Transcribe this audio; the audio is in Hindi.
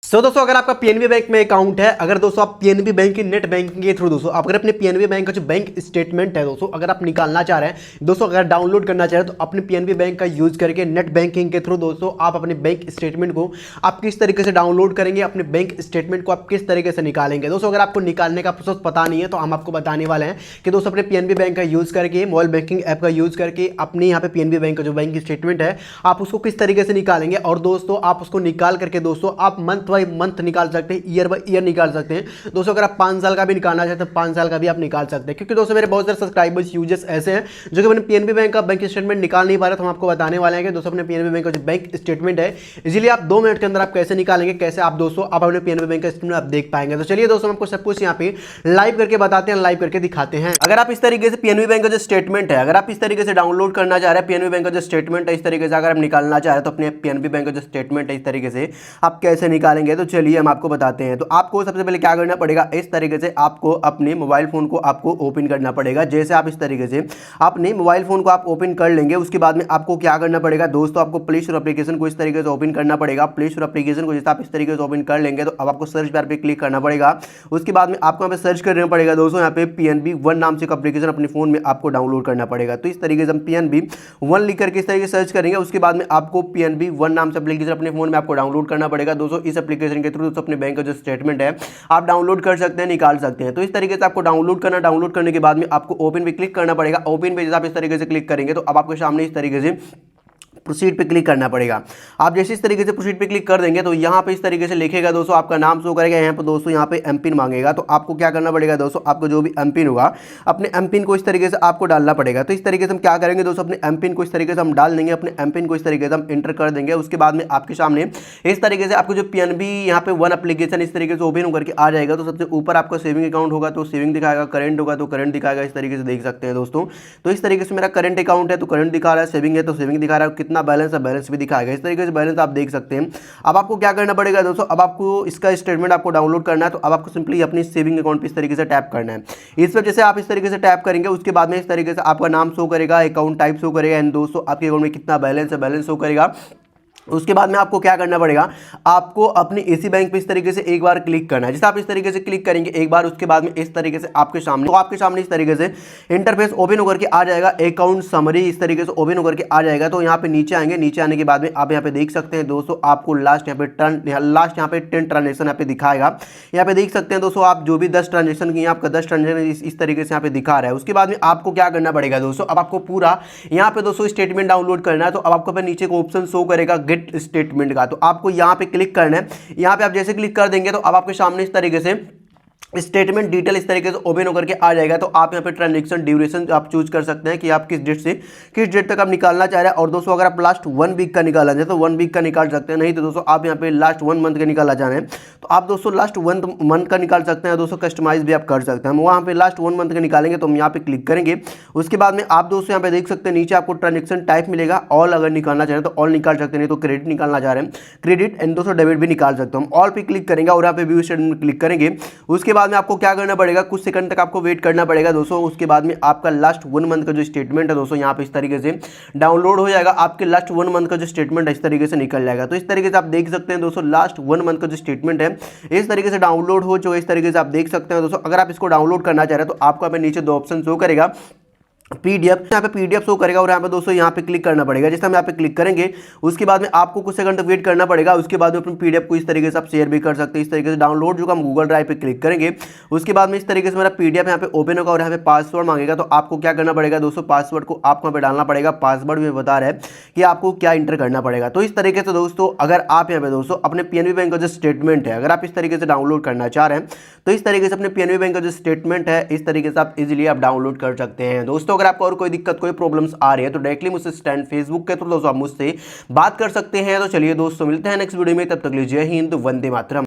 दोस्तों अगर आपका पीएनबी बैंक में अकाउंट है, अगर दोस्तों आप पीएनबी बैंक की नेट बैंकिंग के थ्रू दोस्तों अगर अपने पीएनबी बैंक का जो बैंक स्टेटमेंट है दोस्तों अगर आप निकालना चाह रहे हैं दोस्तों, अगर डाउनलोड करना चाह रहे हैं तो अपने पीएनबी बैंक का यूज करके नेट बैंकिंग के थ्रू दोस्तों आप अपने बैंक स्टेटमेंट को आप किस तरीके से डाउनलोड करेंगे, अपने बैंक स्टेटमेंट को आप किस तरीके से निकालेंगे। दोस्तों अगर आपको निकालने का प्रोसेस पता नहीं है तो हम आपको बताने वाले हैं कि दोस्तों अपने पीएनबी बैंक का यूज करके, मोबाइल बैंकिंग ऐप का यूज करके अपने यहाँ पे पीएनबी बैंक का जो बैंक स्टेटमेंट है आप उसको किस तरीके से निकालेंगे। और दोस्तों आप उसको निकाल करके दोस्तों आप मंथ बाई मंथ निकाल सकते हैं, ईयर बाय ईयर निकाल सकते हैं। दोस्तों अगर आप 5 साल का भी निकालना चाहते हैं 5 साल का भी आप निकाल सकते हैं, क्योंकि दोस्तों मेरे बहुत सारे सब्सक्राइबर्स यूजर्स ऐसे हैं जो कि अपने पीएनबी बैंक का बैंक स्टेटमेंट निकाल नहीं पा रहे। तो हम आपको बताने वाले हैं कि दोस्तों अपने पीएनबी बैंक का जो बैंक स्टेटमेंट है इजीली आप 2 मिनट के अंदर आप कैसे निकालेंगे, कैसे आप दोस्तों आप अपने पीएनबी बैंक का स्टेटमेंट आप देख पाएंगे। तो चलिए दोस्तों आपको सब कुछ यहाँ पे लाइव करके बताते हैं, लाइव करके दिखाते हैं। अगर आप इस तरीके से पीएनबी बैंक का जो स्टेटमेंट है अगर आप इस तरीके से डाउनलोड करना चाह रहे हैं, पीएनबी बैंक का जो स्टेटमेंट है इस तरीके से अगर आप निकालना चाह रहे हैं तो अपने पीएनबी बैंक का जो स्टेटमेंट है इस तरीके से आप कैसे निकालेंगे, तो चलिए हम आपको बताते हैं। तो आपको सबसे पहले क्या करना पड़ेगा, इस तरीके से आपको अपने मोबाइल फोन को आपको ओपन करना पड़ेगा। जैसे आप इस तरीके से अपने मोबाइल फोन को आप ओपन कर लेंगे उसके बाद में आपको क्या करना पड़ेगा दोस्तों, आपको प्ले स्टोर एप्लीकेशन को इस तरीके से ओपन करना पड़ेगा। प्ले स्टोर एप्लीकेशन को जैसे आप इस तरीके से ओपन कर लेंगे तो अब आपको सर्च बार पे क्लिक करना पड़ेगा। उसके बाद में आपको यहाँ पे सर्च करना पड़ेगा दोस्तों, यहाँ पे पीएनबी 1 नाम से एक एप्लीकेशन अपने फोन में आपको डाउनलोड करना पड़ेगा। तो इस तरीके से हम पीएनबी 1 लिख करके इस तरीके से सर्च करेंगे। उसके बाद में आपको पीएनबी 1 नाम से एप्लीकेशन अपने फोन में आपको डाउनलोड करना पड़ेगा। दोस्तों इस एप्लीकेशन के थ्रू दोस्तों अपने बैंक का जो स्टेटमेंट है आप डाउनलोड कर सकते हैं, निकाल सकते हैं। तो इस तरीके से आपको डाउनलोड करना, डाउनलोड करने के बाद में आपको ओपन पे क्लिक करना पड़ेगा। ओपन पे जैसे आप इस तरीके से क्लिक करेंगे तो अब आपके सामने इस तरीके से प्रोसीड पे क्लिक करना पड़ेगा। आप जैसे इस तरीके से प्रोसीड पे क्लिक कर देंगे तो यहाँ पे इस तरीके से लिखेगा दोस्तों आपका नाम शो करेगा। यहाँ पे दोस्तों यहाँ पे एमपिन मांगेगा। तो आपको क्या करना पड़ेगा दोस्तों, आपको जो भी एमपिन होगा अपने एमपिन को इस तरीके से आपको डालना पड़ेगा। तो इस तरीके से हम क्या करेंगे दोस्तों, अपने एमपिन को इस तरीके से हम डाल देंगे, अपने एमपिन को इस तरीके से हम एंटर कर देंगे। उसके बाद में आपके सामने इस तरीके से आपको जो पीएनबी यहाँ पे 1 एप्लीकेशन इस तरीके से ओपन होकर के आ जाएगा। तो सबसे ऊपर आपका सेविंग अकाउंट होगा तो सेविंग दिखाएगा, करंट होगा तो करंट दिखाएगा। इस तरीके से देख सकते हैं दोस्तों। तो इस तरीके से मेरा करंट अकाउंट है तो करंट दिखा रहा है, सेविंग है तो सेविंग दिखा रहा है, कितना बैलेंस है बैलेंस भी दिखाएगा। इस तरीके से बैलेंस आप देख सकते हैं। अब आपको क्या करना पड़ेगा दोस्तों, अब आपको इसका स्टेटमेंट आपको डाउनलोड करना है तो अब आपको सिंपली अपनी सेविंग अकाउंट पे इस तरीके से टैप करना है। इस पर जैसे आप इस तरीके से टैप करेंगे उसके बाद में इस तरीके से आपका नाम शो करेगा, अकाउंट टाइप शो करेगा एंड दोस्तों आपके अकाउंट में कितना बैलेंस है बैलेंस शो करेगा। उसके बाद में आपको क्या करना पड़ेगा, आपको अपने एसी बैंक पे इस तरीके से एक बार क्लिक करना है। जैसे आप इस तरीके से क्लिक करेंगे एक बार उसके बाद में इस तरीके से आपके सामने इस तरीके से इंटरफेस ओपन होकर के आ जाएगा। अकाउंट समरी इस तरीके से ओपन होकर के आ जाएगा। तो यहाँ पे नीचे आएंगे, नीचे आने के बाद में आप यहाँ पे देख सकते हैं दोस्तों आपको लास्ट यहाँ पे 10 ट्रांजेक्शन यहाँ पे दिखाएगा। यहाँ पे देख सकते हैं दोस्तों आप जो भी 10 ट्रांजेक्शन की आपका 10 ट्रांजेक्शन इस तरीके से यहाँ पे दिखा रहा है। उसके बाद में आपको क्या करना पड़ेगा दोस्तों, अब आपको पूरा यहाँ पे दोस्तों स्टेटमेंट डाउनलोड करना है। तो अब आपको नीचे को ऑप्शन शो करेगा गेट स्टेटमेंट का, तो आपको यहां पे क्लिक करना है। यहां पे आप जैसे क्लिक कर देंगे तो अब आपके सामने इस तरीके से स्टेटमेंट डिटेल इस तरीके से ओपन होकर के आ जाएगा। तो आप यहाँ पे ट्रांजैक्शन ड्यूरेशन आप चूज कर सकते हैं कि आप किस डेट से किस डेट तक आप निकालना चाह रहे हैं। और दोस्तों अगर आप लास्ट 1 वीक का निकालना चाहते तो 1 वीक का निकाल सकते हैं, नहीं तो दोस्तों आप यहाँ पे लास्ट 1 मंथ का निकालना चाह रहे हैं तो आप दोस्तों लास्ट 1 मंथ का निकाल सकते हैं। दोस्तों कस्टमाइज भी आप कर सकते हैं। हम वहाँ पे लास्ट 1 मंथ का निकालेंगे तो हम यहाँ पे क्लिक करेंगे। उसके बाद में आप दोस्तों यहाँ पे देख सकते हैं नीचे आपको ट्रांजेक्शन टाइप मिलेगा, ऑल अगर निकालना चाह रहे हैं तो ऑल निकाल सकते हैं, नहीं तो क्रेडिट निकालना चाह रहे हैं क्रेडिट एंड दोस्तों डेबिट भी निकाल सकते हैं। हम ऑल पे क्लिक करेंगे और यहाँ पे व्यू स्टेटमेंट क्लिक करेंगे। उसके बाद में आपको क्या करना पड़ेगा, कुछ सेकंड तक आपको वेट करना पड़ेगा दोस्तों। उसके बाद में आपका लास्ट 1 मंथ का जो स्टेटमेंट है दोस्तों यहाँ पे इस तरीके से डाउनलोड हो जाएगा। आपके लास्ट 1 मंथ का जो स्टेटमेंट है इस तरीके से निकल जाएगा। तो इस तरीके से आप देख सकते हैं दोस्तों लास्ट 1 मंथ का जो स्टेटमेंट है इस तरीके से डाउनलोड हो चुका है। इस तरीके से आप देख सकते हैं दोस्तों। अगर आप इसको डाउनलोड करना चाह रहे हैं तो आपको यहाँ पे नीचे 2 ऑप्शन शो करेगा, पीडीएफ, यहाँ पे पीडीएफ शो करेगा और यहाँ पे दोस्तों यहाँ पे क्लिक करना पड़ेगा। जैसे हम यहाँ पे क्लिक करेंगे उसके बाद में आपको कुछ सेकंड तक वेट करना पड़ेगा। उसके बाद में अपने पीडीएफ को इस तरीके से आप शेयर भी कर सकते हैं। इस तरीके से डाउनलोड जो हम गूगल ड्राइव पे क्लिक करेंगे उसके बाद में इस तरीके से मेरा पीडीएफ यहाँ पे ओपन होगा और यहाँ पे पासवर्ड मांगेगा। तो आपको क्या करना पड़ेगा दोस्तों, पासवर्ड को आपको यहाँ पे डालना पड़ेगा। पासवर्ड भी बता रहा है कि आपको क्या इंटर करना पड़ेगा। तो इस तरीके से दोस्तों अगर आप यहाँ पे दोस्तों अपने पीएनबी बैंक का जो स्टेटमेंट है अगर आप इस तरीके से डाउनलोड करना चाह रहे हैं तो इस तरीके से अपने पीएनबी बैंक का जो स्टेटमेंट है इस तरीके से आप इजीली आप डाउनलोड कर सकते हैं। दोस्तों अगर आपको और कोई दिक्कत कोई प्रॉब्लम्स आ रही है तो डायरेक्टली मुझसे स्टैंड फेसबुक के थ्रू दोस्तों आप मुझसे बात कर सकते हैं। तो चलिए दोस्तों मिलते हैं नेक्स्ट वीडियो में, तब तक लीजिए हिंद, वंदे मातरम।